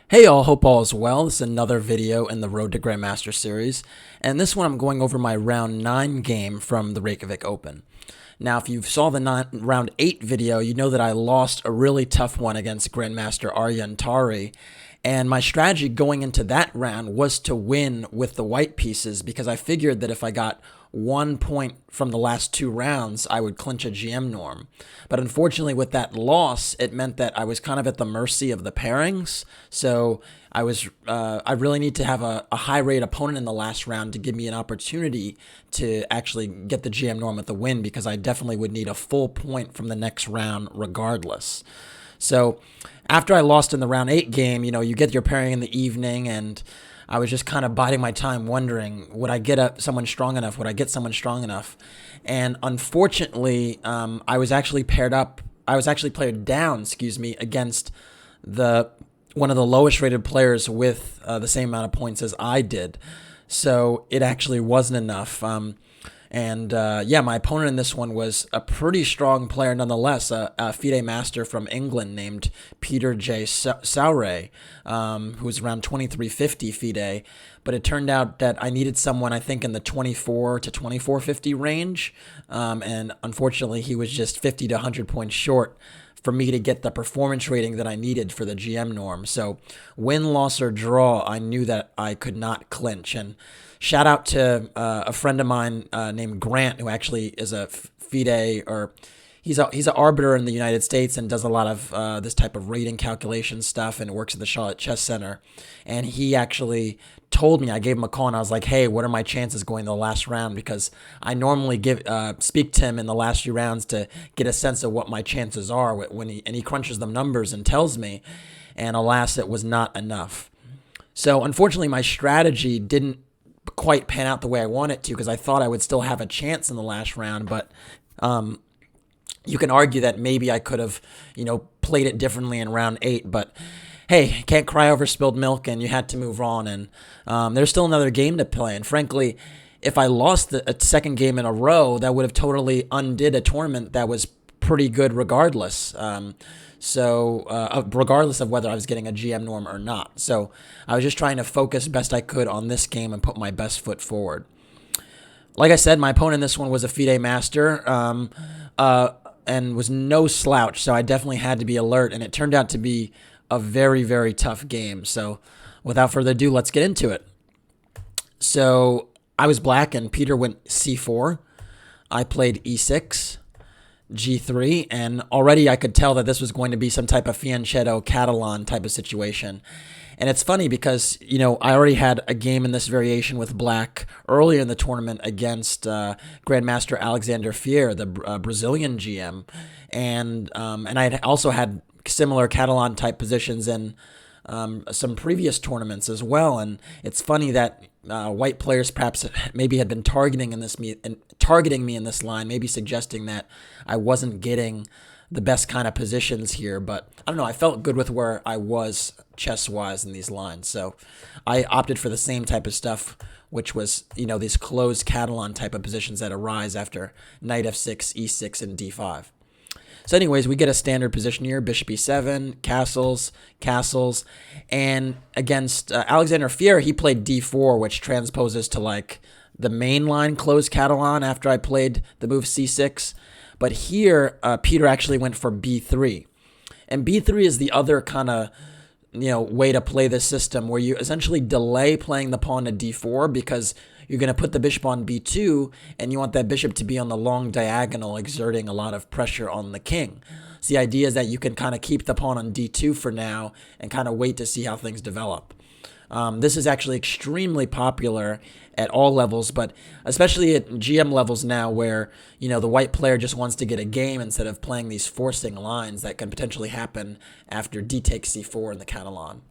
Hey y'all, hope all is well. This is another video in the Road to Grandmaster series, and this one I'm going over my round 9 game from the Reykjavik Open. Now, if you saw the round 8 video, you know that I lost a really tough one against Grandmaster Arjan Tari, and my strategy going into that round was to win with the white pieces because I figured that if I got 1 point from the last 2 rounds, I would clinch a GM norm. But unfortunately, with that loss, it meant that I was kind of at the mercy of the pairings. So I really need to have a high-rate opponent in the last round to give me an opportunity to actually get the GM norm with the win, because I definitely would need a full point from the next round regardless. So after I lost in the round 8 game, you get your pairing in the evening, and I was just kind of biding my time wondering, would I get someone strong enough? Would I get someone strong enough? And unfortunately, I was actually paired down, against one of the lowest rated players with the same amount of points as I did. So it actually wasn't enough. My opponent in this one was a pretty strong player nonetheless, a FIDE master from England named Peter J. Sowray, who was around 2350 FIDE. But it turned out that I needed someone, I think, in the 24 to 2450 range. And unfortunately, he was just 50 to 100 points short for me to get the performance rating that I needed for the GM norm. So win, loss, or draw, I knew that I could not clinch. And shout out to a friend of mine named Grant, who actually is a FIDE, or he's an arbiter in the United States and does a lot of this type of rating calculation stuff and works at the Charlotte Chess Center. And he actually told me, I gave him a call and I was like, hey, what are my chances going to the last round? Because I normally speak to him in the last few rounds to get a sense of what my chances are when he crunches the numbers and tells me. And alas, it was not enough. So unfortunately, my strategy didn't quite pan out the way I wanted to, because I thought I would still have a chance in the last round. But you can argue that maybe I could have, played it differently in round 8. But hey, can't cry over spilled milk, and you had to move on. And there's still another game to play. And frankly, if I lost a second game in a row, that would have totally undid a tournament that was pretty good regardless. Regardless of whether I was getting a GM norm or not. So I was just trying to focus best I could on this game and put my best foot forward. Like I said, my opponent in this one was a FIDE master, and was no slouch, so I definitely had to be alert, and it turned out to be a very, very tough game. So without further ado, let's get into it. So I was black, and Peter went c4. I played e6. G3, and already I could tell that this was going to be some type of fianchetto Catalan type of situation. And it's funny because, I already had a game in this variation with black earlier in the tournament against Grandmaster Alexander Fier, the Brazilian GM. And I had also had similar Catalan type positions in some previous tournaments as well. And it's funny that white players perhaps maybe had been targeting me in this line, maybe suggesting that I wasn't getting the best kind of positions here. But I don't know, I felt good with where I was chess-wise in these lines. So I opted for the same type of stuff, which was, these closed Catalan type of positions that arise after knight f6, e6, and d5. So anyways, we get a standard position here, bishop e7, castles, and against Alexander Fier, he played d4, which transposes to like the main line closed Catalan after I played the move c6. But here, Peter actually went for b3. And b3 is the other kind of, way to play this system, where you essentially delay playing the pawn to d4 because you're going to put the bishop on b2, and you want that bishop to be on the long diagonal, exerting a lot of pressure on the king. So the idea is that you can kind of keep the pawn on d2 for now and kind of wait to see how things develop. This is actually extremely popular at all levels, but especially at GM levels now, where, the white player just wants to get a game instead of playing these forcing lines that can potentially happen after d takes c4 in the Catalan.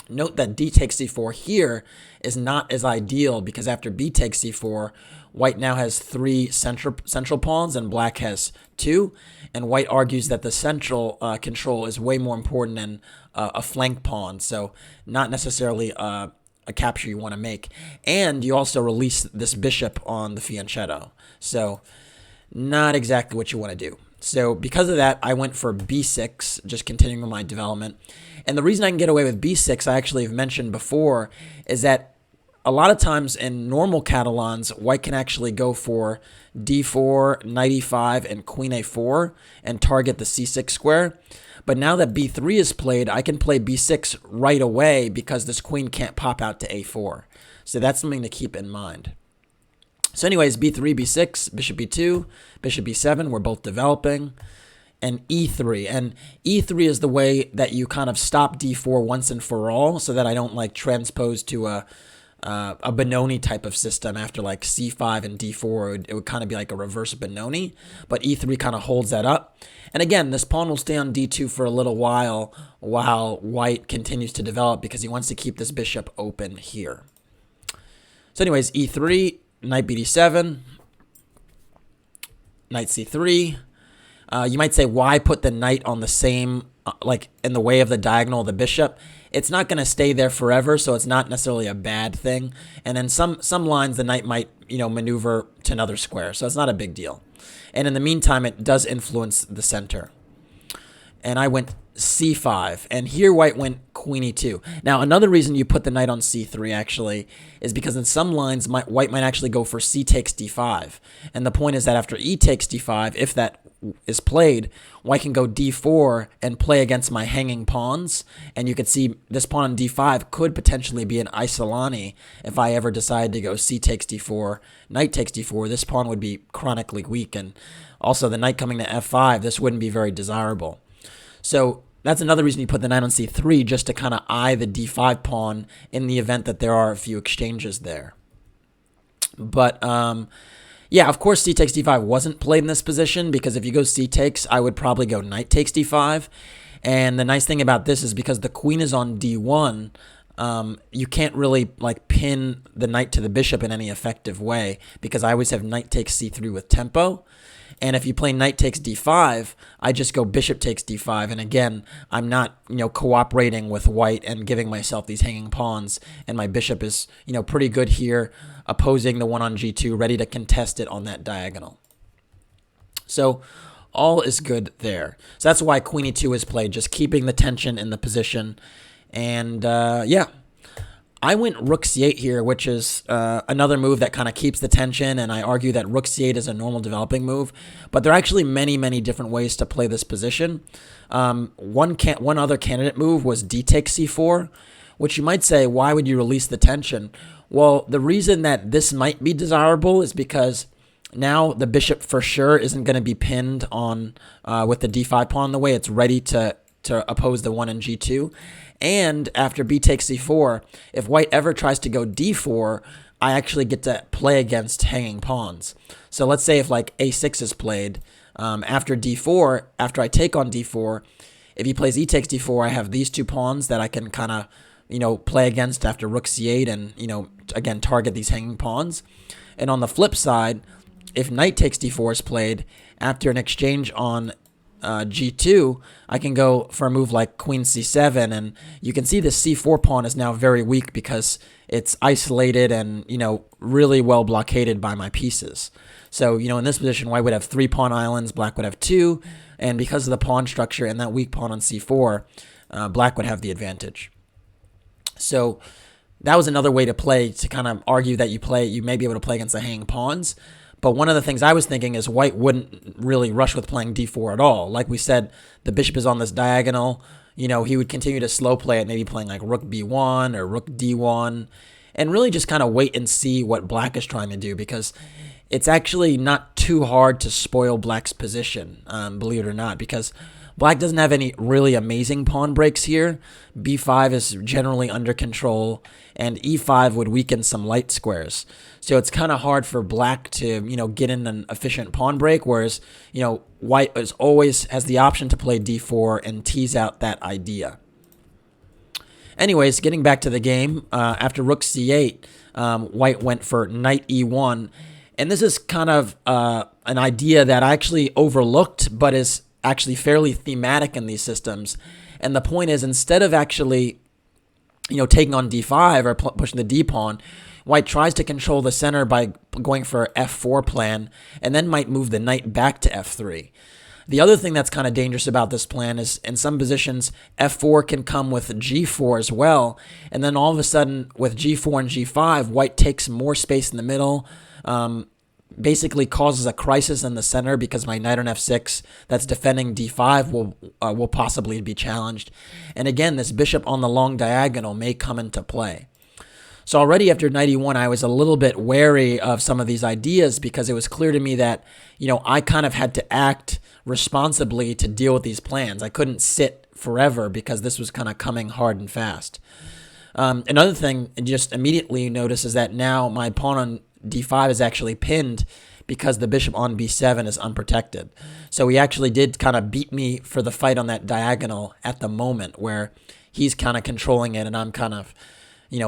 Note that d takes c4 here is not as ideal, because after b takes c4, white now has 3 central pawns and black has 2, and white argues that the central control is way more important than a flank pawn, so not necessarily a capture you want to make. And you also release this bishop on the fianchetto, so not exactly what you want to do. So because of that, I went for b6, just continuing with my development. And the reason I can get away with b6, I actually have mentioned before, is that a lot of times in normal Catalans, white can actually go for d4, knight e5, and queen a4 and target the c6 square. But now that b3 is played, I can play b6 right away because this queen can't pop out to a4. So that's something to keep in mind. So anyways, b3, b6, bishop b2, bishop b7, we're both developing, and e3. And e3 is the way that you kind of stop d4 once and for all, so that I don't like transpose to a Benoni type of system after like c5 and d4. It would kind of be like a reverse Benoni, but e3 kind of holds that up. And again, this pawn will stay on d2 for a little while white continues to develop because he wants to keep this bishop open here. So anyways, e3, knight bd7, knight c3. You might say, why put the knight on the same, like in the way of the diagonal of the bishop? It's not going to stay there forever, so it's not necessarily a bad thing. And then some lines, the knight might, maneuver to another square, so it's not a big deal. And in the meantime, it does influence the center. And I went c5, and here white went queen e2. Now, another reason you put the knight on c3, actually, is because in some lines, white might actually go for c takes d5. And the point is that after e takes d5, if that is played, white can go d4 and play against my hanging pawns. And you can see this pawn on d5 could potentially be an isolani if I ever decide to go c takes d4, knight takes d4. This pawn would be chronically weak. And also the knight coming to f5, this wouldn't be very desirable. So that's another reason you put the knight on c3, just to kind of eye the d5 pawn in the event that there are a few exchanges there. But yeah, of course, c takes d5 wasn't played in this position, because if you go c takes, I would probably go knight takes d5. And the nice thing about this is because the queen is on d1, you can't really like pin the knight to the bishop in any effective way, because I always have knight takes c3 with tempo. And if you play knight takes d5, I just go bishop takes d5. And again, I'm not, cooperating with white and giving myself these hanging pawns. And my bishop is, pretty good here, opposing the one on g2, ready to contest it on that diagonal. So all is good there. So that's why queen e2 is played, just keeping the tension in the position. And yeah. I went rook c8 here, which is another move that kind of keeps the tension, and I argue that rook c8 is a normal developing move. But there are actually many, many different ways to play this position. One other candidate move was d takes c4, which you might say, why would you release the tension? Well, the reason that this might be desirable is because now the bishop for sure isn't going to be pinned on with the d5 pawn the way it's ready to oppose the one in g2. And after b takes c4, if white ever tries to go d4, I actually get to play against hanging pawns. So let's say if like a6 is played, after d4, after I take on d4, if he plays e takes d4, I have these two pawns that I can kind of, play against after rook c8 and, again, target these hanging pawns. And on the flip side, if knight takes d4 is played, after an exchange on g2, I can go for a move like queen c7, and you can see the c4 pawn is now very weak because it's isolated and, really well blockaded by my pieces. So, in this position, white would have 3 pawn islands, black would have 2, and because of the pawn structure and that weak pawn on c4, black would have the advantage. So that was another way to play, to kind of argue that you may be able to play against the hanging pawns. But one of the things I was thinking is white wouldn't really rush with playing d4 at all. Like we said, the bishop is on this diagonal. He would continue to slow play it, maybe playing like rook b1 or rook d1, and really just kind of wait and see what black is trying to do, because it's actually not too hard to spoil black's position, believe it or not, because black doesn't have any really amazing pawn breaks here. b5 is generally under control, and e5 would weaken some light squares. So it's kind of hard for black to, get in an efficient pawn break, whereas, white always has the option to play d4 and tease out that idea. Anyways, getting back to the game, after rook c8, white went for knight e1. And this is kind of an idea that I actually overlooked, but is actually fairly thematic in these systems. And the point is, instead of actually, taking on d5 or pushing the d pawn, white tries to control the center by going for f4 plan, and then might move the knight back to f3. The other thing that's kind of dangerous about this plan is in some positions, f4 can come with g4 as well. And then all of a sudden, with g4 and g5, white takes more space in the middle, basically causes a crisis in the center because my knight on f6 that's defending d5 will possibly be challenged. And again, this bishop on the long diagonal may come into play. So already after knight e1, I was a little bit wary of some of these ideas because it was clear to me that, I kind of had to act responsibly to deal with these plans. I couldn't sit forever because this was kind of coming hard and fast. Another thing, just immediately you notice, is that now my pawn on d5 is actually pinned because the bishop on b7 is unprotected. So he actually did kind of beat me for the fight on that diagonal at the moment where he's kind of controlling it and I'm kind of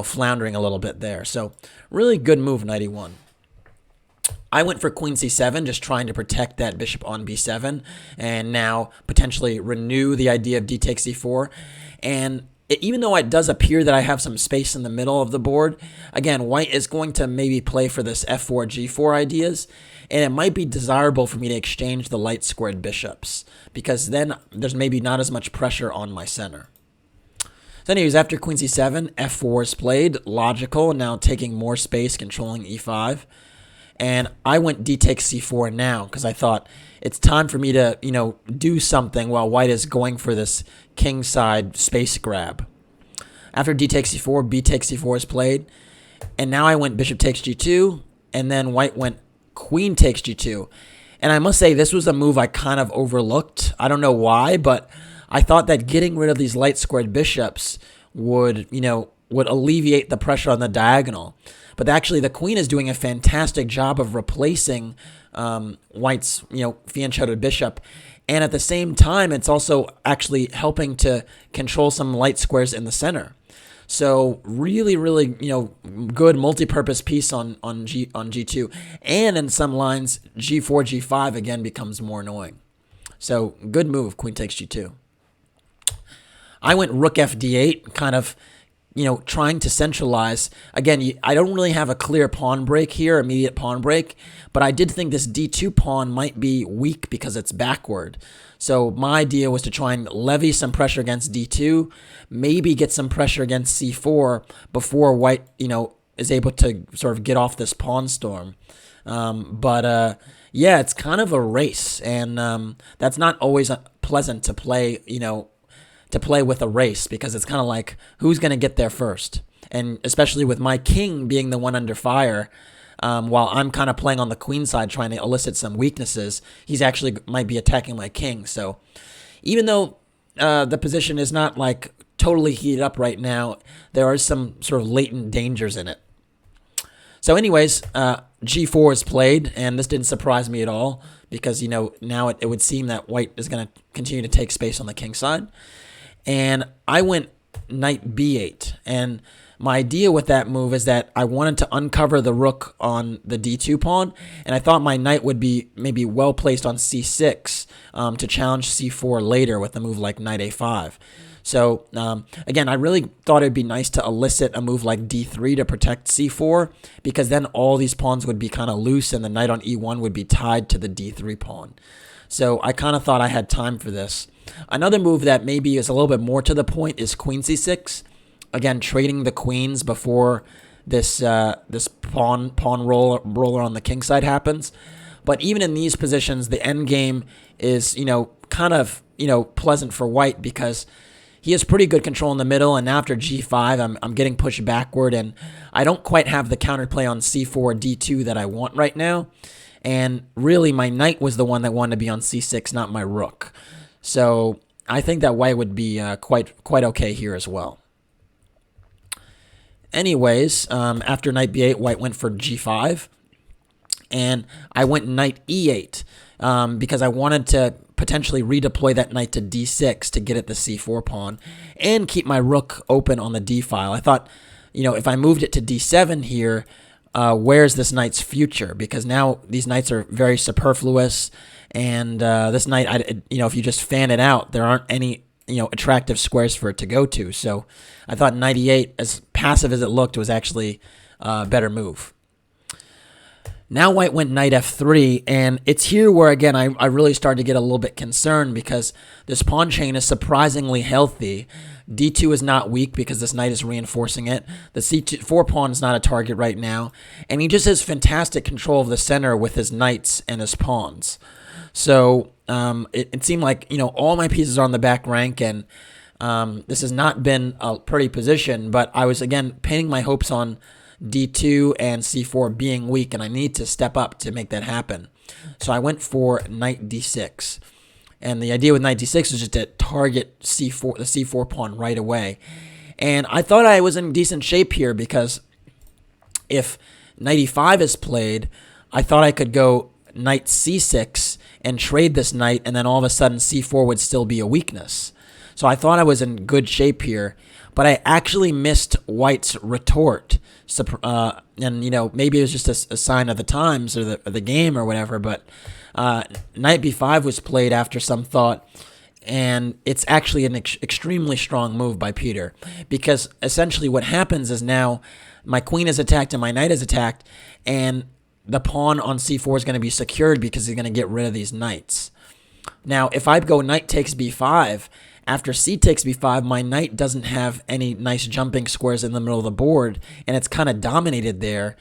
floundering a little bit there. So really good move, knight e1. I went for queen c7, just trying to protect that bishop on b7, and now potentially renew the idea of d takes e4. And even though it does appear that I have some space in the middle of the board, again, white is going to maybe play for this f4, g4 ideas, and it might be desirable for me to exchange the light squared bishops, because then there's maybe not as much pressure on my center. So anyways, after queen c7, f4 is played, logical, now taking more space, controlling e5. And I went d takes c4 now because I thought it's time for me to, do something while white is going for this kingside space grab. After d takes c4, b takes c4 is played. And now I went bishop takes g2, and then white went queen takes g2. And I must say, this was a move I kind of overlooked. I don't know why, but I thought that getting rid of these light squared bishops would alleviate the pressure on the diagonal. But actually, the queen is doing a fantastic job of replacing white's, fianchettoed bishop. And at the same time, it's also actually helping to control some light squares in the center. So really, really, good multi-purpose piece on G2. And in some lines, G4, G5 again becomes more annoying. So good move, queen takes G2. I went rook fd8, kind of, trying to centralize. Again, I don't really have a clear pawn break here, immediate pawn break, but I did think this d2 pawn might be weak because it's backward. So my idea was to try and levy some pressure against d2, maybe get some pressure against c4 before white, is able to sort of get off this pawn storm. Yeah, it's kind of a race, and that's not always pleasant to play, to play with a race, because it's kind of like who's going to get there first. And especially with my king being the one under fire, while I'm kind of playing on the queen side trying to elicit some weaknesses, he's actually might be attacking my king. So even though the position is not like totally heated up right now, there are some sort of latent dangers in it. So anyways, g4 is played, and this didn't surprise me at all because, now it would seem that white is going to continue to take space on the king side. And I went knight b8, and my idea with that move is that I wanted to uncover the rook on the d2 pawn, and I thought my knight would be maybe well placed on c6 to challenge c4 later with a move like knight a5. So again, I really thought it'd be nice to elicit a move like d3 to protect c4, because then all these pawns would be kind of loose and the knight on e1 would be tied to the d3 pawn. So I kind of thought I had time for this. Another move that maybe is a little bit more to the point is queen c6. Again, trading the queens before this pawn roller on the king side happens. But even in these positions, the end game is kind of pleasant for white because he has pretty good control in the middle, and after g5, I'm getting pushed backward, and I don't quite have the counterplay on c4, d2 that I want right now. And really, my knight was the one that wanted to be on c6, not my rook. So I think that white would be quite okay here as well. Anyways, after knight b8, white went for g5, and I went knight e8 because I wanted to potentially redeploy that knight to d6 to get at the c4 pawn and keep my rook open on the d file. I thought, if I moved it to d7 here, where's this knight's future? Because now these knights are very superfluous, and this knight, if you just fan it out, there aren't any attractive squares for it to go to. So I thought knight e8, as passive as it looked, was actually a better move. Now white went knight f3, and it's here where, again, I really started to get a little bit concerned because this pawn chain is surprisingly healthy. d2 is not weak because this knight is reinforcing it. The c4 pawn is not a target right now, and he just has fantastic control of the center with his knights and his pawns. So it seemed like, all my pieces are on the back rank, and this has not been a pretty position, but I was, again, pinning my hopes on d2 and c4 being weak, and I need to step up to make that happen. So I went for knight d6. And the idea with knight d6 was just to target the c4 pawn right away. And I thought I was in decent shape here because if knight e5 is played, I thought I could go knight c6 and trade this knight, and then all of a sudden c4 would still be a weakness. So I thought I was in good shape here, but I actually missed white's retort. And, maybe it was just a sign of the times or the game or whatever, but knight b5 was played after some thought, and it's actually an extremely strong move by Peter, because essentially what happens is now my queen is attacked and my knight is attacked, and the pawn on c4 is going to be secured because he's going to get rid of these knights. Now, if I go knight takes b5, after c takes b5, my knight doesn't have any nice jumping squares in the middle of the board, and it's kind of dominated there.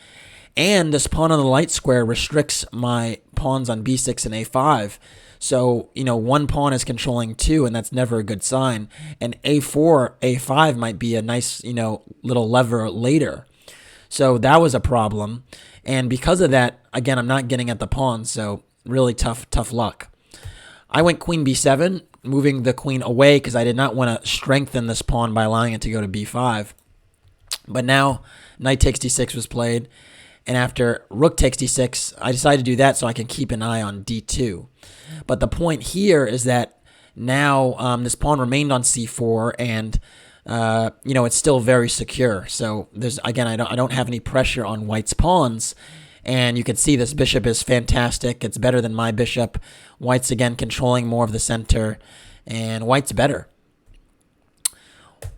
And this pawn on the light square restricts my pawns on b6 and a5. So, one pawn is controlling two, and that's never a good sign. And a4, a5 might be a nice, little lever later. So that was a problem. And because of that, again, I'm not getting at the pawn, so really tough luck. I went queen b7, moving the queen away because I did not want to strengthen this pawn by allowing it to go to b5. But now knight takes d6 was played, and after rook takes d6, I decided to do that so I can keep an eye on d2. But the point here is that now this pawn remained on c4, and it's still very secure. So there's, again, I don't have any pressure on white's pawns. And you can see this bishop is fantastic. It's better than my bishop. White's, again, controlling more of the center, and white's better.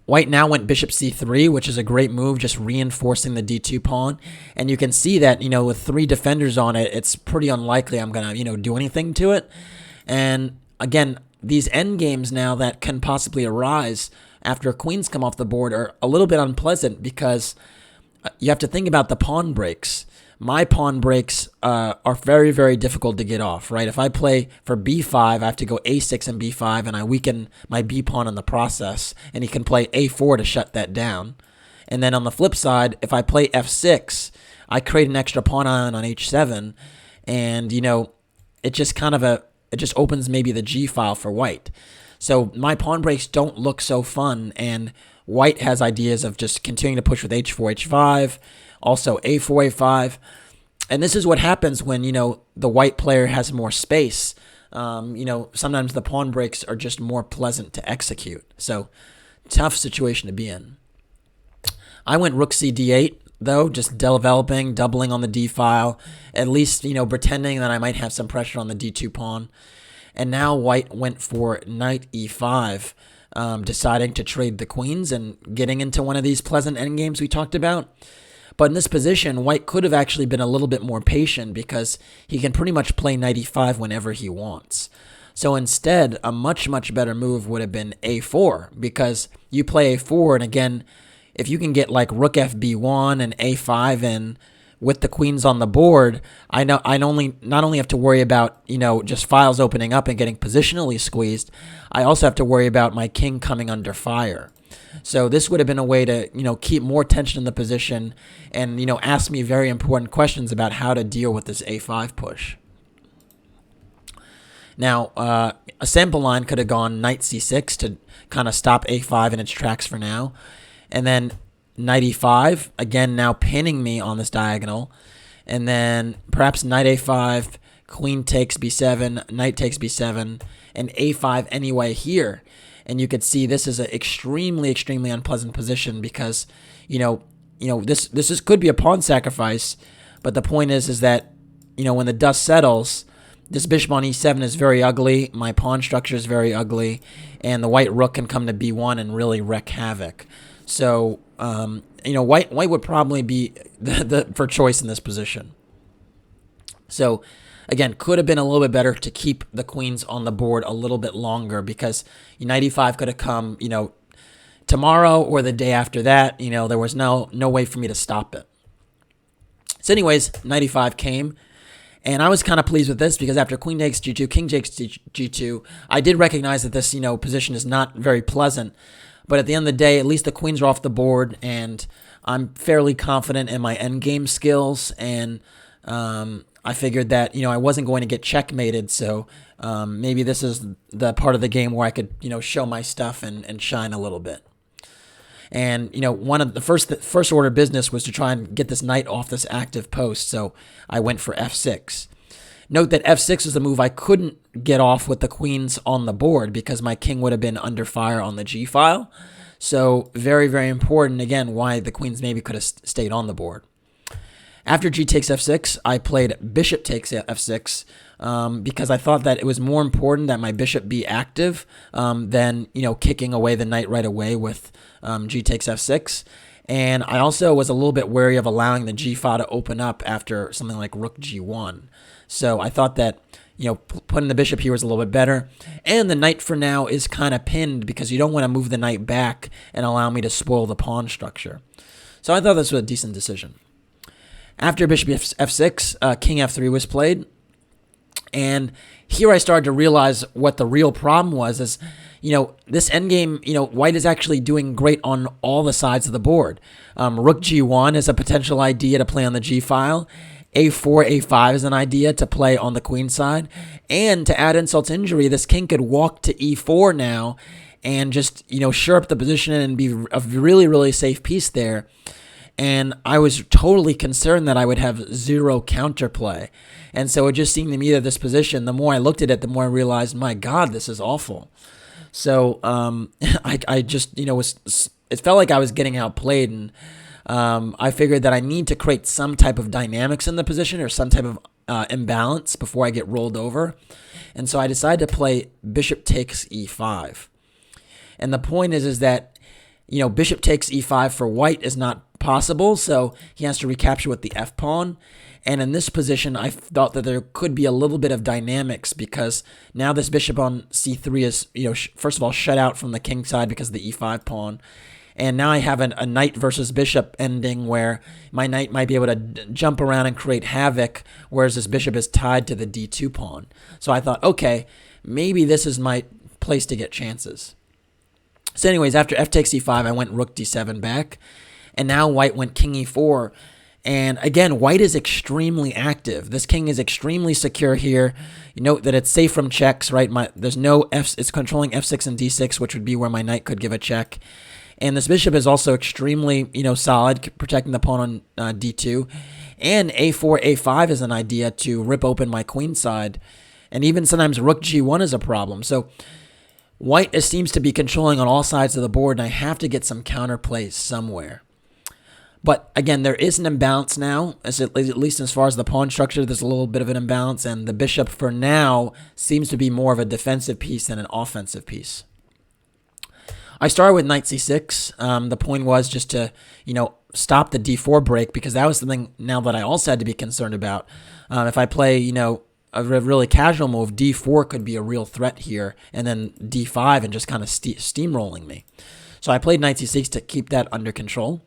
White now went bishop c3, which is a great move, just reinforcing the d2 pawn. And you can see that, with three defenders on it, it's pretty unlikely I'm going to, do anything to it. And, again, these endgames now that can possibly arise after queens come off the board are a little bit unpleasant because you have to think about the pawn breaks. My pawn breaks are very, very difficult to get off, right? If I play for b5, I have to go a6 and b5, and I weaken my b pawn in the process, and he can play a4 to shut that down. And then on the flip side, if I play f6, I create an extra pawn on h7, and, it just it just opens maybe the g file for white. So my pawn breaks don't look so fun, and white has ideas of just continuing to push with h4, h5, also a4, a5. And this is what happens when, the white player has more space. Sometimes the pawn breaks are just more pleasant to execute. So tough situation to be in. I went rook c d8, though, just developing, doubling on the d file, at least, pretending that I might have some pressure on the d2 pawn. And now white went for knight e5, deciding to trade the queens and getting into one of these pleasant endgames we talked about. But in this position, white could have actually been a little bit more patient because he can pretty much play knight e5 whenever he wants. So instead, a much, much better move would have been a4, because you play a4, and again, if you can get like rook fb1 and a5 in with the queens on the board, I not only have to worry about, just files opening up and getting positionally squeezed, I also have to worry about my king coming under fire. So this would have been a way to, keep more tension in the position and, ask me very important questions about how to deal with this a5 push. Now, a sample line could have gone knight c6 to kind of stop a5 in its tracks for now. And then knight e5, again, now pinning me on this diagonal. And then perhaps knight a5, queen takes b7, knight takes b7, and a5 anyway here. And you could see this is an extremely, extremely unpleasant position because, this could be a pawn sacrifice. But the point is that, when the dust settles, this bishop on e7 is very ugly. My pawn structure is very ugly. And the white rook can come to b1 and really wreak havoc. So, white would probably be the for choice in this position. So again, could have been a little bit better to keep the queens on the board a little bit longer, because knight e5 could have come, tomorrow or the day after that. There was no way for me to stop it. So anyways, knight e5 came, and I was kind of pleased with this because after queen takes g2, king takes g2, I did recognize that this, position is not very pleasant. But at the end of the day, at least the queens are off the board, and I'm fairly confident in my endgame skills, and I figured that, I wasn't going to get checkmated, so maybe this is the part of the game where I could, show my stuff and shine a little bit. And, one of the first order of business was to try and get this knight off this active post, so I went for f6. Note that f6 is a move I couldn't get off with the queens on the board because my king would have been under fire on the g file. So very, very important, again, why the queens maybe could have stayed on the board. After g takes f6, I played bishop takes f6 because I thought that it was more important that my bishop be active than, kicking away the knight right away with g takes f6. And I also was a little bit wary of allowing the g file to open up after something like rook g1. So I thought that, putting the bishop here was a little bit better. And the knight for now is kind of pinned because you don't want to move the knight back and allow me to spoil the pawn structure. So I thought this was a decent decision. After bishop f6, king f3 was played. And here I started to realize what the real problem was is, this endgame, white is actually doing great on all the sides of the board. Rook g1 is a potential idea to play on the g file. a4, a5 is an idea to play on the queen side. And to add insult to injury, this king could walk to e4 now and just, shore up the position and be a really, really safe piece there. And I was totally concerned that I would have zero counterplay. And so it just seemed to me that this position, the more I looked at it, the more I realized, my God, this is awful. So I just, it felt like I was getting outplayed. And I figured that I need to create some type of dynamics in the position or some type of imbalance before I get rolled over. And so I decided to play bishop takes e5. And the point is that, bishop takes e5 for white is not possible, so he has to recapture with the f-pawn. And in this position, I thought that there could be a little bit of dynamics because now this bishop on c3 is, first of all, shut out from the king side because of the e5 pawn. And now I have a knight versus bishop ending where my knight might be able to jump around and create havoc, whereas this bishop is tied to the d2 pawn. So I thought, okay, maybe this is my place to get chances. So anyways, after f takes e5, I went rook d7 back. And now white went king e4. And again, white is extremely active. This king is extremely secure here. You note that it's safe from checks, right? There's no f. It's controlling f6 and d6, which would be where my knight could give a check. And this bishop is also extremely, solid, protecting the pawn on d2. And a4, a5 is an idea to rip open my queen side. And even sometimes rook g1 is a problem. So white seems to be controlling on all sides of the board, and I have to get some counterplays somewhere. But again, there is an imbalance now, at least as far as the pawn structure, there's a little bit of an imbalance, and the bishop for now seems to be more of a defensive piece than an offensive piece. I started with knight c6. The point was just to, stop the d4 break, because that was something now that I also had to be concerned about. If I play, a really casual move, d4 could be a real threat here, and then d5 and just kind of steamrolling me. So I played knight c6 to keep that under control.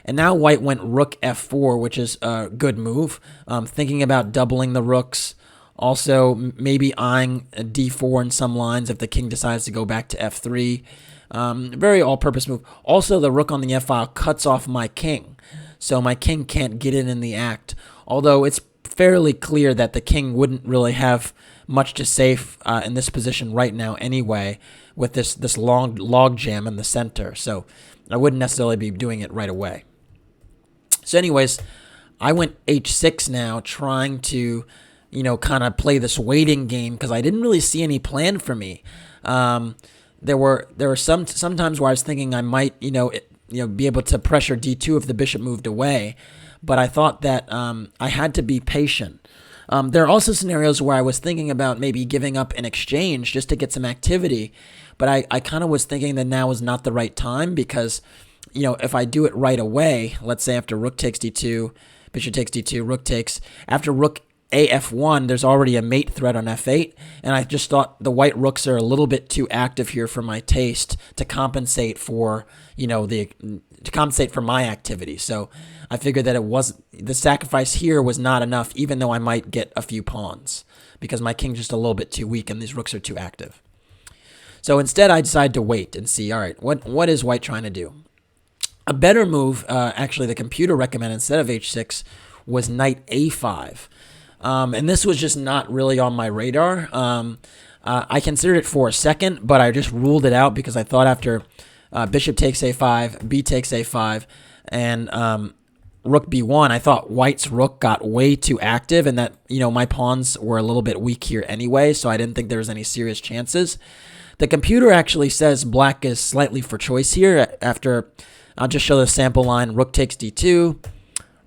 And now white went rook f4, which is a good move. Thinking about doubling the rooks. Also, maybe eyeing a d4 in some lines if the king decides to go back to f3. Very all-purpose move. Also, the rook on the f-file cuts off my king. So my king can't get in the act. Although it's fairly clear that the king wouldn't really have much to say in this position right now anyway, with this long log jam in the center. So I wouldn't necessarily be doing it right away. So anyways, I went h6 now, trying to, kind of play this waiting game because I didn't really see any plan for me. There were some times where I was thinking I might, be able to pressure d2 if the bishop moved away, but I thought that I had to be patient. There are also scenarios where I was thinking about maybe giving up an exchange just to get some activity, but I kind of was thinking that now is not the right time because, if I do it right away, let's say after rook takes d2, bishop takes d2, rook takes, after rook af1, there's already a mate threat on f8, and I just thought the white rooks are a little bit too active here for my taste to compensate for, to compensate for my activity. So I figured that the sacrifice here was not enough, even though I might get a few pawns, because my king's just a little bit too weak and these rooks are too active. So instead, I decided to wait and see, all right, what is white trying to do? A better move, actually, the computer recommended instead of h6 was knight a5. And this was just not really on my radar. I considered it for a second, but I just ruled it out because I thought after bishop takes a5, b takes a5, and rook b1, I thought white's rook got way too active and that, my pawns were a little bit weak here anyway, so I didn't think there was any serious chances. The computer actually says black is slightly for choice here after, I'll just show the sample line, rook takes d2,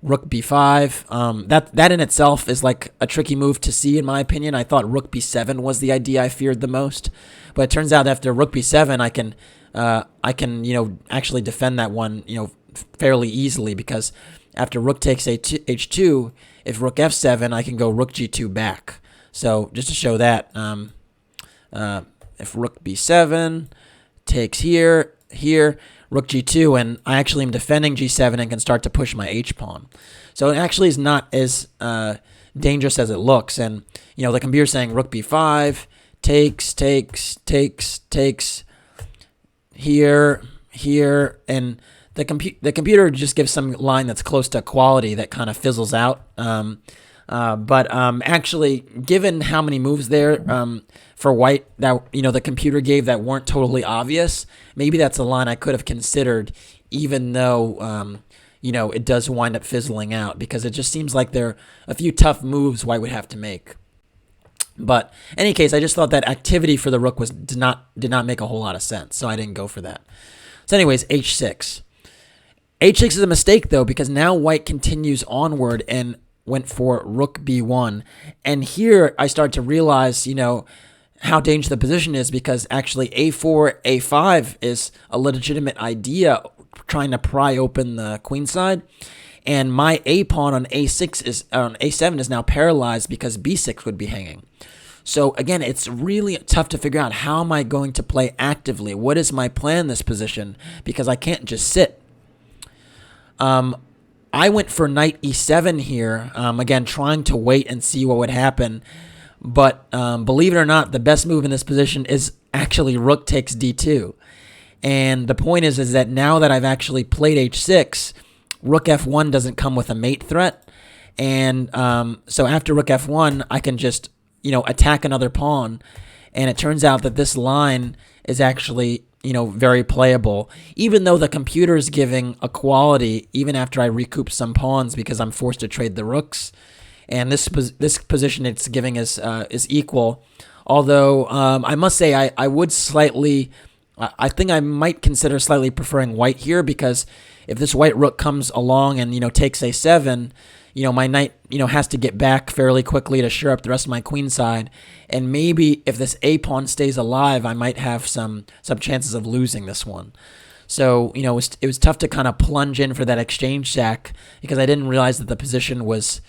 rook b5. That in itself is like a tricky move to see in my opinion. I thought rook b7 was the idea I feared the most, but it turns out after rook b7 I can actually defend that one fairly easily, because after rook takes h2, if rook f7 I can go rook g2 back. So just to show that, if rook b7 takes here, rook g2, and I actually am defending g7 and can start to push my h-pawn. So it actually is not as dangerous as it looks. And, the computer's saying rook b5, takes, here, and the computer just gives some line that's close to equality that kind of fizzles out. But actually, given how many moves there for white that the computer gave that weren't totally obvious, maybe that's a line I could have considered, even though it does wind up fizzling out, because it just seems like there are a few tough moves white would have to make. But in any case, I just thought that activity for the rook did not make a whole lot of sense, so I didn't go for that. So anyways, h6. h6 is a mistake though, because now white continues onward and went for rook b1, and here I start to realize how dangerous the position is, because actually a4 a5 is a legitimate idea trying to pry open the queen side, and my a pawn on a7 is now paralyzed because b6 would be hanging. So again, it's really tough to figure out how am I going to play actively. What is my plan in this position, because I can't just sit. I went for knight e7 here, again, trying to wait and see what would happen. But believe it or not, the best move in this position is actually rook takes d2. And the point is that now that I've actually played h6, rook f1 doesn't come with a mate threat. And so after rook f1, I can just, attack another pawn. And it turns out that this line is actually very playable, even though the computer is giving equality even after I recoup some pawns because I'm forced to trade the rooks. And this position it's giving is equal. Although I must say I would slightly, I think I might consider slightly preferring white here, because if this white rook comes along and takes a7, my knight has to get back fairly quickly to shore up the rest of my queen side, and maybe if this a pawn stays alive, I might have some chances of losing this one. So it was tough to kind of plunge in for that exchange sack, because I didn't realize that the position was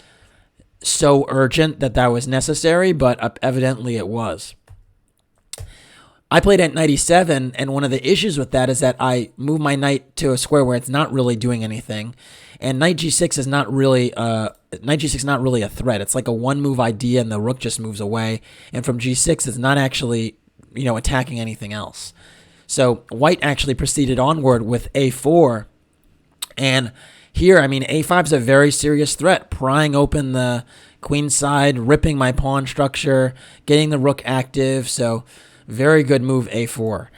so urgent that was necessary, but evidently it was. I played at knight e7, and one of the issues with that is that I move my knight to a square where it's not really doing anything, and knight g6 is not really a threat. It's like a one-move idea, and the rook just moves away, and from g6 it's not actually attacking anything else. So white actually proceeded onward with a4, and here, a5 is a very serious threat, prying open the queen side, ripping my pawn structure, getting the rook active, so very good move a4.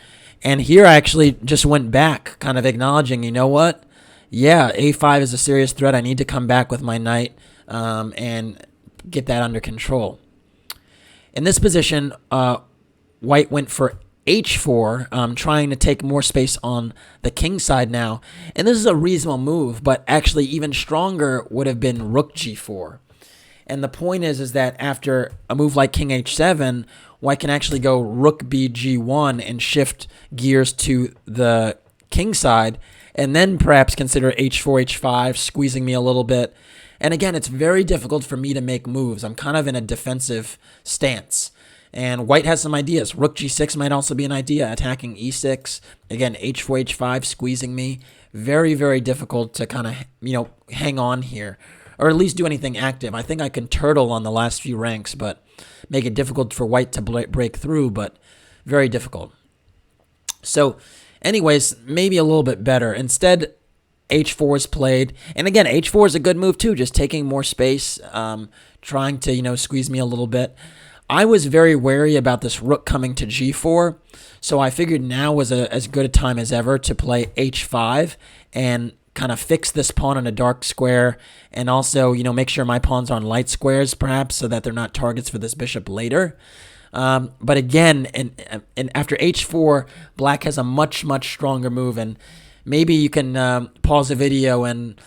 And here I actually just went back, kind of acknowledging, what? Yeah, a5 is a serious threat. I need to come back with my knight and get that under control. In this position, white went for h4, trying to take more space on the king side now. And this is a reasonable move, but actually even stronger would have been rook g4. And the point is that after a move like king h7, white can actually go rook b g1 and shift gears to the king side, and then perhaps consider h4, h5, squeezing me a little bit. And again, it's very difficult for me to make moves. I'm kind of in a defensive stance. And white has some ideas. Rook g6 might also be an idea, attacking e6. Again, h4, h5, squeezing me. Very, very difficult to kind of, hang on here, or at least do anything active. I think I can turtle on the last few ranks, but make it difficult for white to break through, but very difficult. So anyways, maybe a little bit better. Instead, h4 is played. And again, h4 is a good move too, just taking more space, trying to, squeeze me a little bit. I was very wary about this rook coming to g4, so I figured now was as good a time as ever to play h5 and kind of fix this pawn on a dark square, and also, make sure my pawns are on light squares, perhaps, so that they're not targets for this bishop later. But again, and after h4, black has a much, much stronger move, and maybe you can pause the video and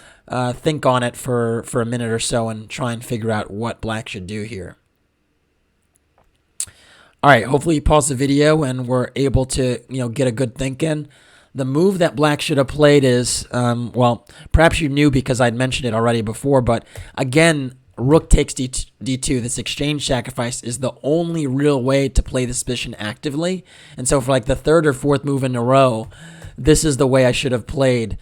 think on it for a minute or so and try and figure out what black should do here. All right, hopefully you pause the video and we're able to, get a good think in. The move that black should have played is, well, perhaps you knew because I'd mentioned it already before, but again, rook takes d2. This exchange sacrifice is the only real way to play this position actively. And so for like the third or fourth move in a row, this is the way I should have played,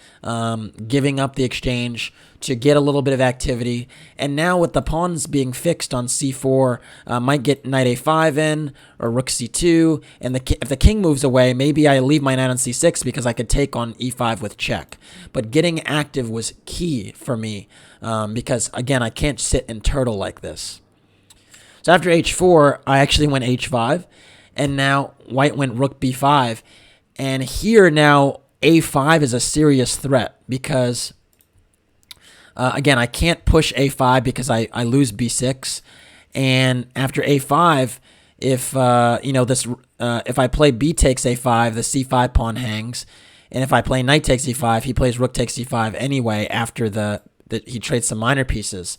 giving up the exchange to get a little bit of activity. And now with the pawns being fixed on c4, might get knight a5 in, or rook c2, and if the king moves away, maybe I leave my knight on c6 because I could take on e5 with check. But getting active was key for me, because, again, I can't sit and turtle like this. So after h4, I actually went h5, and now white went rook b5. And here now, a5 is a serious threat because, again, I can't push a5 because I lose b6. And after a5, if if I play b takes a5, the c5 pawn hangs. And if I play knight takes e5, he plays rook takes e5 anyway after he trades some minor pieces.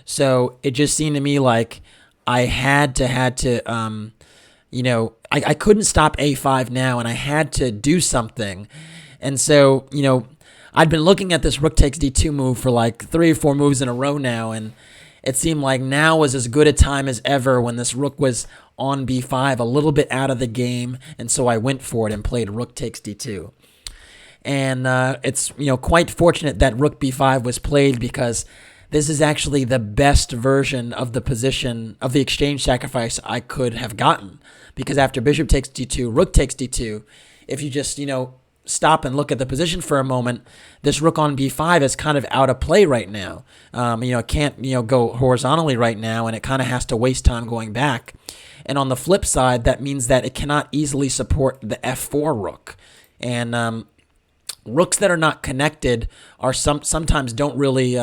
So it just seemed to me like I had to I couldn't stop a5 now, and I had to do something. And so, I'd been looking at this rook takes d2 move for like 3 or 4 moves in a row now, and it seemed like now was as good a time as ever when this rook was on b5, a little bit out of the game, and so I went for it and played rook takes d2. And it's, quite fortunate that rook b5 was played because this is actually the best version of the position of the exchange sacrifice I could have gotten. Because after bishop takes d2, rook takes d2, if you just, stop and look at the position for a moment, this rook on b5 is kind of out of play right now. It can't, go horizontally right now, and it kind of has to waste time going back. And on the flip side, that means that it cannot easily support the f4 rook. And rooks that are not connected are sometimes don't really,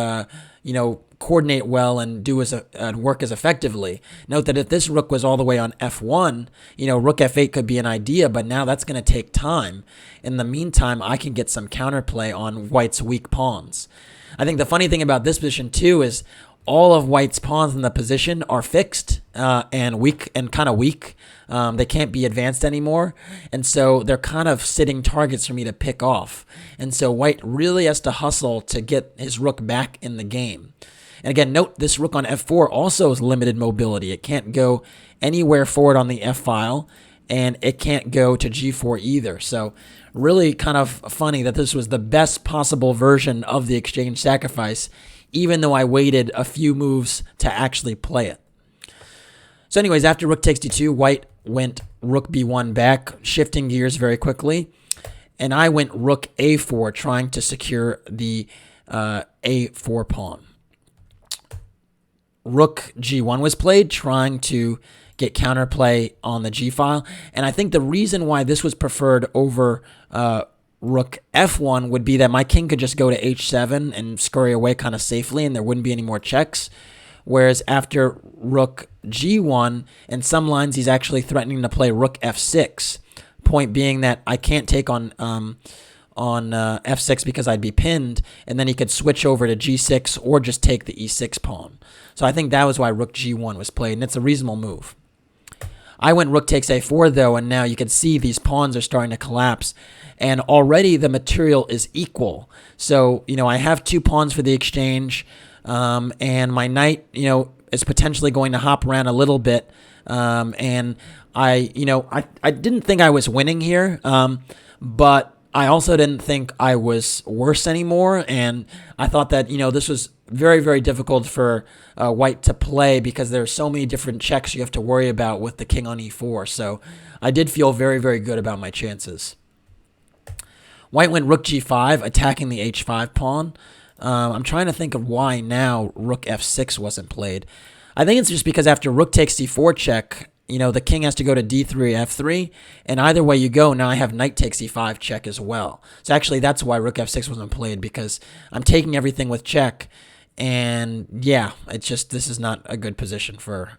coordinate well and work as effectively. Note that if this rook was all the way on f1, rook f8 could be an idea, but now that's going to take time. In the meantime, I can get some counterplay on white's weak pawns. I think the funny thing about this position too is all of white's pawns in the position are fixed and weak and kind of weak. They can't be advanced anymore, and so they're kind of sitting targets for me to pick off. And so white really has to hustle to get his rook back in the game. And again, note this rook on f4 also has limited mobility. It can't go anywhere forward on the f-file, and it can't go to g4 either. So really kind of funny that this was the best possible version of the exchange sacrifice, even though I waited a few moves to actually play it. So anyways, after rook takes d2, white went rook b1 back, shifting gears very quickly. And I went rook a4, trying to secure the a4 pawn. Rook g1 was played, trying to get counterplay on the g-file. And I think the reason why this was preferred over rook f1 would be that my king could just go to h7 and scurry away kind of safely, and there wouldn't be any more checks. Whereas after rook g1, in some lines he's actually threatening to play rook f6. Point being that I can't take on f6 because I'd be pinned, and then he could switch over to g6 or just take the e6 pawn. So I think that was why rook g1 was played, and it's a reasonable move. I went rook takes a4 though, and now you can see these pawns are starting to collapse, and already the material is equal. So, I have 2 pawns for the exchange, and my knight, is potentially going to hop around a little bit, and I didn't think I was winning here, but I also didn't think I was worse anymore, and I thought that, this was very, very difficult for white to play because there are so many different checks you have to worry about with the king on e4, so I did feel very, very good about my chances. White went rook g5, attacking the h5 pawn. I'm trying to think of why now rook f6 wasn't played. I think it's just because after rook takes c4 check, the king has to go to d3, f3, and either way you go, now I have knight takes e5 check as well. So actually that's why rook f6 wasn't played, because I'm taking everything with check, and yeah, this is not a good position for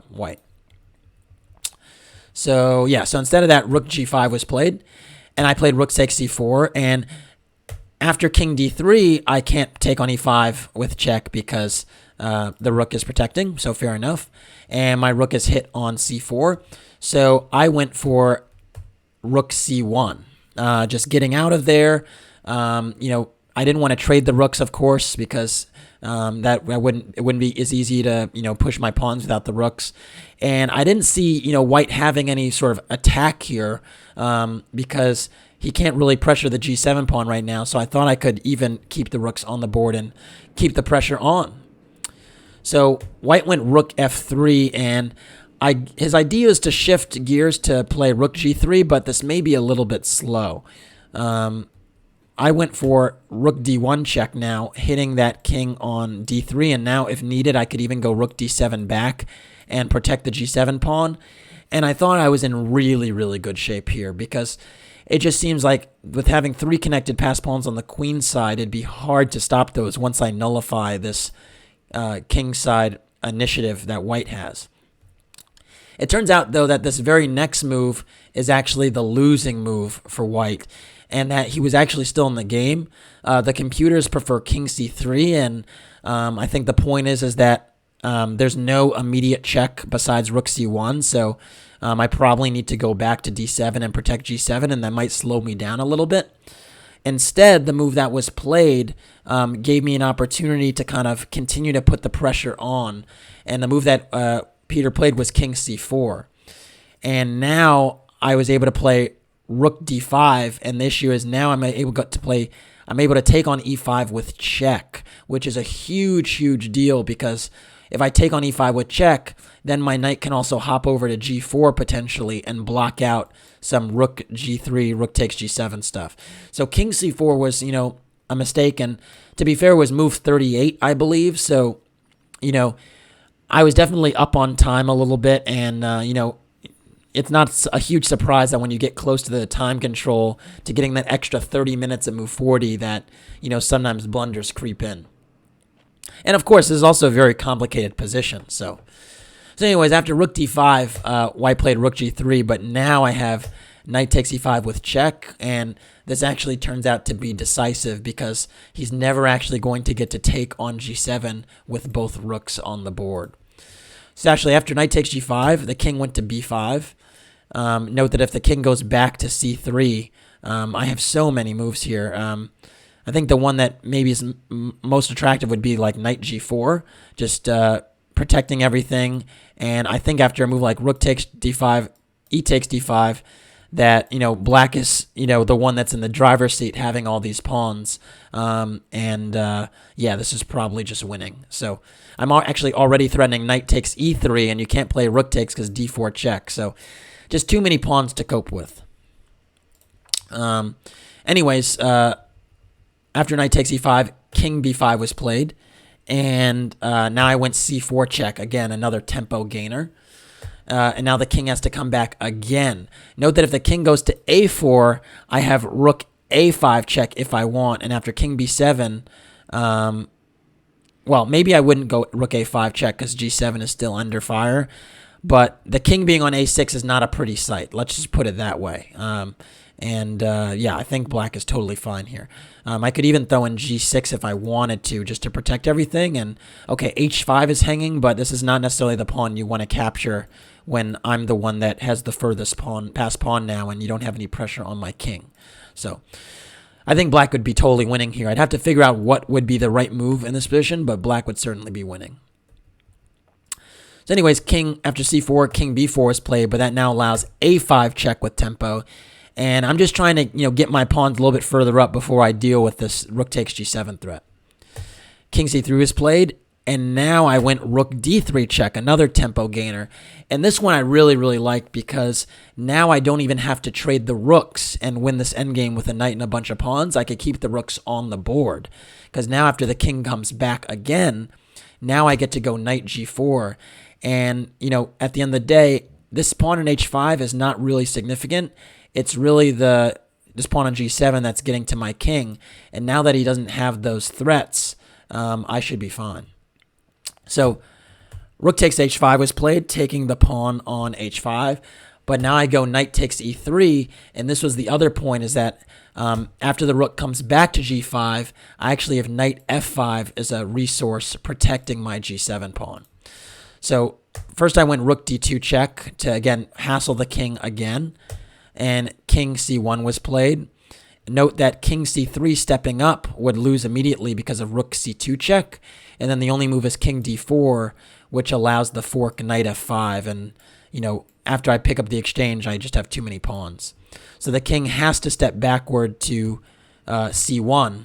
white. So yeah, so instead of that, rook g5 was played, and I played rook takes c4, and after king d3, I can't take on e5 with check because the rook is protecting, so fair enough. And my rook is hit on c4, so I went for rook c1, just getting out of there. I didn't want to trade the rooks, of course, because it wouldn't be as easy to push my pawns without the rooks. And I didn't see white having any sort of attack here because he can't really pressure the g7 pawn right now. So I thought I could even keep the rooks on the board and keep the pressure on. So white went rook f3, and his idea is to shift gears to play rook g3, but this may be a little bit slow. I went for rook d1 check now, hitting that king on d3, and now if needed, I could even go rook d7 back and protect the g7 pawn. And I thought I was in really, really good shape here because it just seems like with having 3 connected pass pawns on the queen side, it'd be hard to stop those once I nullify this king side initiative that white has. It turns out, though, that this very next move is actually the losing move for white, and that he was actually still in the game. The computers prefer king c3, and I think the point is that there's no immediate check besides rook c1, so I probably need to go back to d7 and protect g7, and that might slow me down a little bit. Instead, the move that was played gave me an opportunity to kind of continue to put the pressure on, and the move that Peter played was king c4. And now I was able to play rook d5, and the issue is now I'm able to take on e5 with check, which is a huge, huge deal, because if I take on e5 with check, then my knight can also hop over to g4 potentially and block out some rook g3, rook takes g7 stuff. So king c4 was, a mistake, and to be fair, was move 38, I believe. So, I was definitely up on time a little bit, and, it's not a huge surprise that when you get close to the time control to getting that extra 30 minutes at move 40 that, sometimes blunders creep in. And of course, this is also a very complicated position. So anyways, after rook d5, white played rook g3, but now I have knight takes e5 with check, and this actually turns out to be decisive because he's never actually going to get to take on g7 with both rooks on the board. So actually, after knight takes g5, the king went to b5. Note that if the king goes back to c3, I have so many moves here. I think the one that maybe is most attractive would be like knight g4, just protecting everything. And I think after a move like rook takes d5, e takes d5, that, black is, the one that's in the driver's seat having all these pawns. Yeah, this is probably just winning. So I'm actually already threatening knight takes e3, and you can't play rook takes because d4 check. So just too many pawns to cope with. Anyways, after knight takes e5, king b5 was played, and now I went c4 check, again, another tempo gainer. And now the king has to come back again. Note that if the king goes to a4, I have rook a5 check if I want, and after king b7, well, maybe I wouldn't go rook a5 check because g7 is still under fire, but the king being on a6 is not a pretty sight. Let's just put it that way. And yeah, I think black is totally fine here. I could even throw in g6 if I wanted to, just to protect everything. And okay, h5 is hanging, but this is not necessarily the pawn you want to capture when I'm the one that has the furthest past pawn now, and you don't have any pressure on my king. So I think black would be totally winning here. I'd have to figure out what would be the right move in this position, but black would certainly be winning. So anyways, king after c4, king b4 is played, but that now allows a5 check with tempo. And I'm just trying to, get my pawns a little bit further up before I deal with this rook takes g7 threat. King c3 is played, and now I went rook d3 check, another tempo gainer. And this one I really, really like because now I don't even have to trade the rooks and win this endgame with a knight and a bunch of pawns. I could keep the rooks on the board. Because now after the king comes back again, now I get to go knight g4. And, at the end of the day, this pawn in h5 is not really significant. It's really this pawn on g7 that's getting to my king. And now that he doesn't have those threats, I should be fine. So rook takes h5 was played, taking the pawn on h5. But now I go knight takes e3. And this was the other point, is that after the rook comes back to g5, I actually have knight f5 as a resource protecting my g7 pawn. So first I went rook d2 check to, again, hassle the king again. And king c1 was played. Note that king c3 stepping up would lose immediately because of rook c2 check. And then the only move is king d4, which allows the fork knight f5. And, after I pick up the exchange, I just have too many pawns. So the king has to step backward to c1.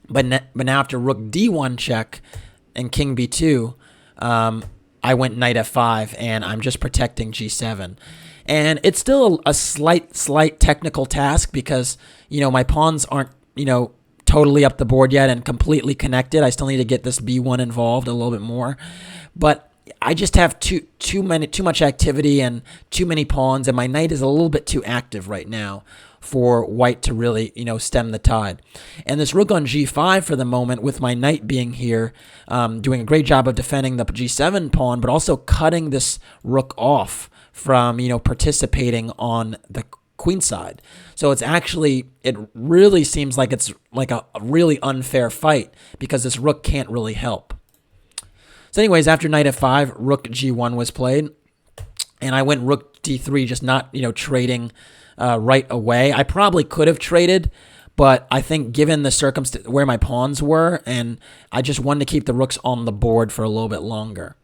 But now after rook d1 check and king b2, I went knight f5, and I'm just protecting g7. And it's still a slight technical task because, my pawns aren't, totally up the board yet and completely connected. I still need to get this b1 involved a little bit more. But I just have too much activity and too many pawns, and my knight is a little bit too active right now for white to really, stem the tide. And this rook on g5 for the moment, with my knight being here, doing a great job of defending the g7 pawn, but also cutting this rook off from, participating on the queen side. So it really seems like it's like a really unfair fight because this rook can't really help. So anyways, after knight f5, rook g1 was played, and I went rook d3, just not, trading right away. I probably could have traded, but I think given the circumstance where my pawns were, and I just wanted to keep the rooks on the board for a little bit longer.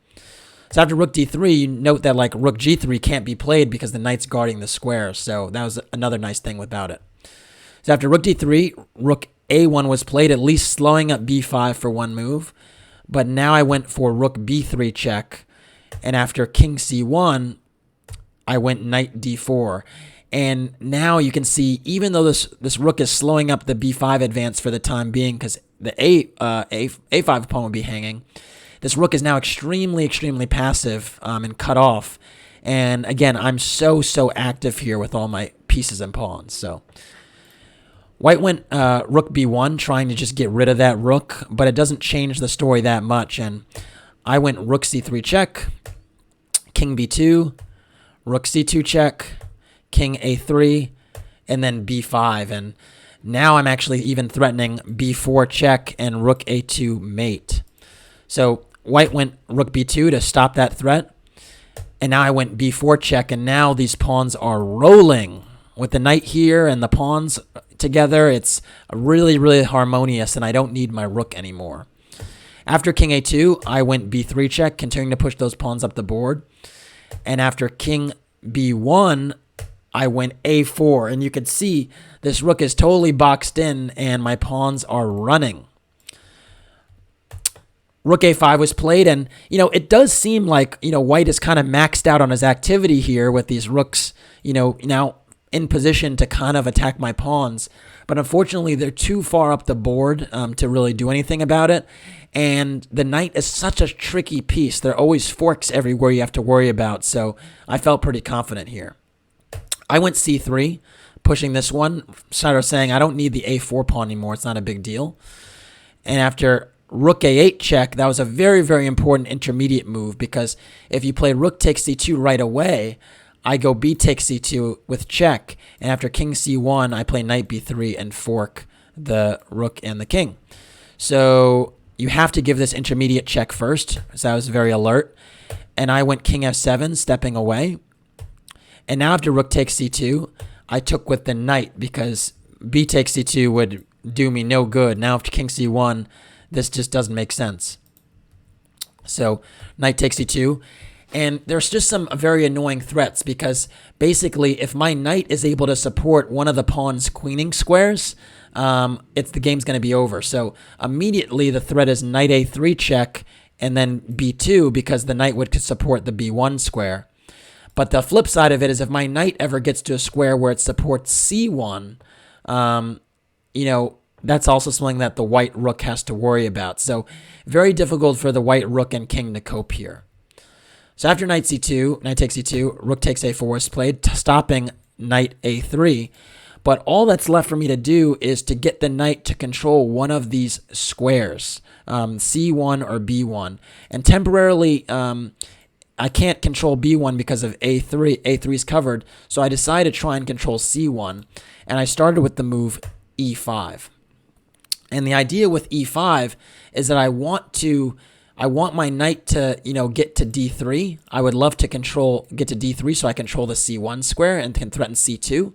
So after rook d3, you note that rook g3 can't be played because the knight's guarding the square. So that was another nice thing about it. So after rook d3, rook a1 was played, at least slowing up b5 for one move. But now I went for rook b3 check. And after king c1, I went knight d4. And now you can see, even though this rook is slowing up the b5 advance for the time being, because the a5 pawn will be hanging, this rook is now extremely passive and cut off. And again, I'm so active here with all my pieces and pawns. So white went rook b1, trying to just get rid of that rook, but it doesn't change the story that much. And I went rook c3 check, king b2, rook c2 check, king a3, and then b5. And now I'm actually even threatening b4 check and rook a2 mate. So white went rook b2 to stop that threat. And now I went b4 check, and now these pawns are rolling. With the knight here and the pawns together, it's really harmonious, and I don't need my rook anymore. After king a2, I went b3 check, continuing to push those pawns up the board. And after king b1, I went a4, and you can see this rook is totally boxed in, and my pawns are running. Rook a5 was played, and, it does seem like, white is kind of maxed out on his activity here with these rooks, now in position to kind of attack my pawns. But unfortunately, they're too far up the board to really do anything about it. And the knight is such a tricky piece. There are always forks everywhere you have to worry about, so I felt pretty confident here. I went c3, pushing this one, sort of saying I don't need the a4 pawn anymore. It's not a big deal. And after rook a8 check, that was a very important intermediate move, because if you play rook takes c2 right away, I go b takes c2 with check, and after king c1, I play knight b3 and fork the rook and the king. So you have to give this intermediate check first, so I was very alert. And I went king f7, stepping away. And now after rook takes c2, I took with the knight because b takes c2 would do me no good. Now after king c1, this just doesn't make sense. So knight takes c2. And there's just some very annoying threats because basically if my knight is able to support one of the pawn's queening squares, the game's going to be over. So immediately the threat is knight a3 check and then b2 because the knight would support the b1 square. But the flip side of it is if my knight ever gets to a square where it supports c1, that's also something that the white rook has to worry about. So very difficult for the white rook and king to cope here. So after knight c2, knight takes c2, rook takes a4 is played, stopping knight a3. But all that's left for me to do is to get the knight to control one of these squares, c1 or b1. And temporarily, I can't control b1 because of a3. a3 is covered, so I decided to try and control c1. And I started with the move e5. And the idea with e5 is that I want my knight to, get to d3. I would love to get to d3 so I control the c1 square and can threaten c2.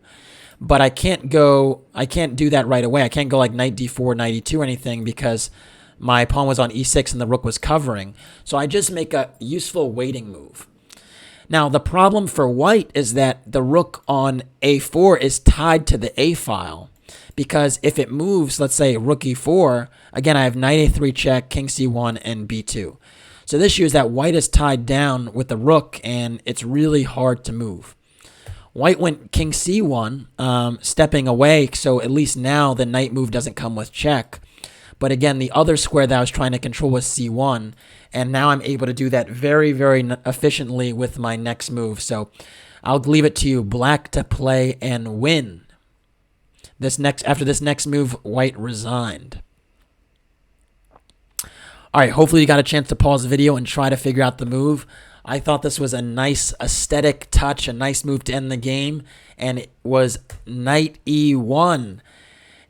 But I can't do that right away. I can't go like knight d4, knight e2 or anything because my pawn was on e6 and the rook was covering. So I just make a useful waiting move. Now, the problem for white is that the rook on a4 is tied to the a file. Because if it moves, let's say rook e4, again, I have knight a3 check, king c1, and b2. So the issue is that white is tied down with the rook, and it's really hard to move. White went king c1, stepping away, so at least now the knight move doesn't come with check. But again, the other square that I was trying to control was c1, and now I'm able to do that very, very efficiently with my next move. So I'll leave it to you, black to play and win. After this next move, white resigned. All right, hopefully you got a chance to pause the video and try to figure out the move. I thought this was a nice aesthetic touch, a nice move to end the game, and it was knight e1.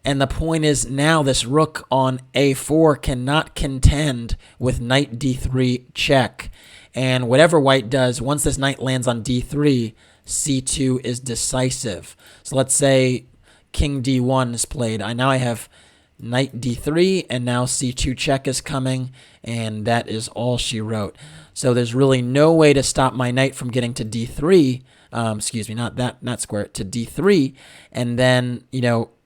And the point is now this rook on a4 cannot contend with knight d3 check. And whatever white does, once this knight lands on d3, c2 is decisive. So let's say king d1 is played. Now I have knight d3, and now c2 check is coming, and that is all she wrote. So there's really no way to stop my knight from getting to d3, not square, to d3, and then,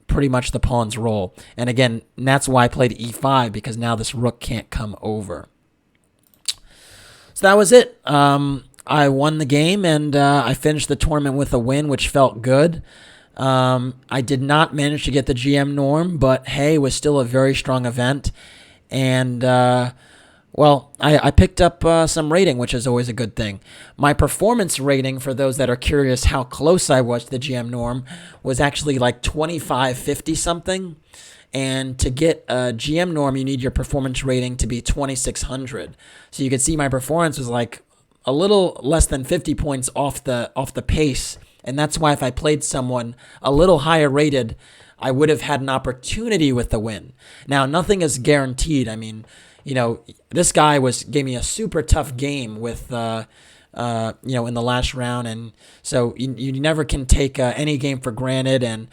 pretty much the pawns roll. And again, that's why I played e5, because now this rook can't come over. So that was it. I won the game, and I finished the tournament with a win, which felt good. I did not manage to get the GM norm, but hey, it was still a very strong event. And, I picked up some rating, which is always a good thing. My performance rating, for those that are curious how close I was to the GM norm, was actually like 2550 something. And to get a GM norm, you need your performance rating to be 2600. So you can see my performance was like a little less than 50 points off the pace. And that's why if I played someone a little higher rated, I would have had an opportunity with the win. Now, nothing is guaranteed. I mean, this guy gave me a super tough game with, in the last round. And so you never can take any game for granted. And,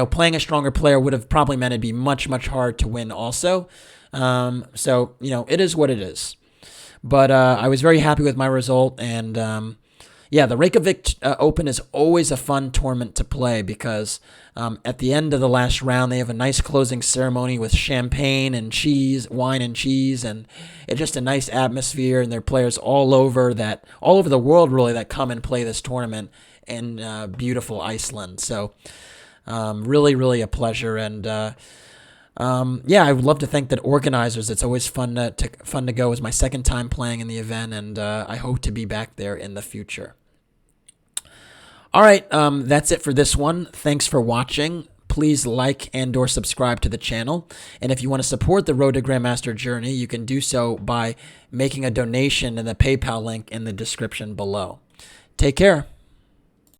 playing a stronger player would have probably meant it'd be much, much harder to win also. It is what it is. But I was very happy with my result. And, the Reykjavik Open is always a fun tournament to play because at the end of the last round, they have a nice closing ceremony with champagne and wine and cheese, and it's just a nice atmosphere. And there are players all over the world really that come and play this tournament in beautiful Iceland. So really, really a pleasure. And I would love to thank the organizers. It's always fun to go. It was my second time playing in the event, and I hope to be back there in the future. All right, that's it for this one. Thanks for watching. Please like and/or subscribe to the channel. And if you want to support the Road to Grandmaster journey, you can do so by making a donation in the PayPal link in the description below. Take care.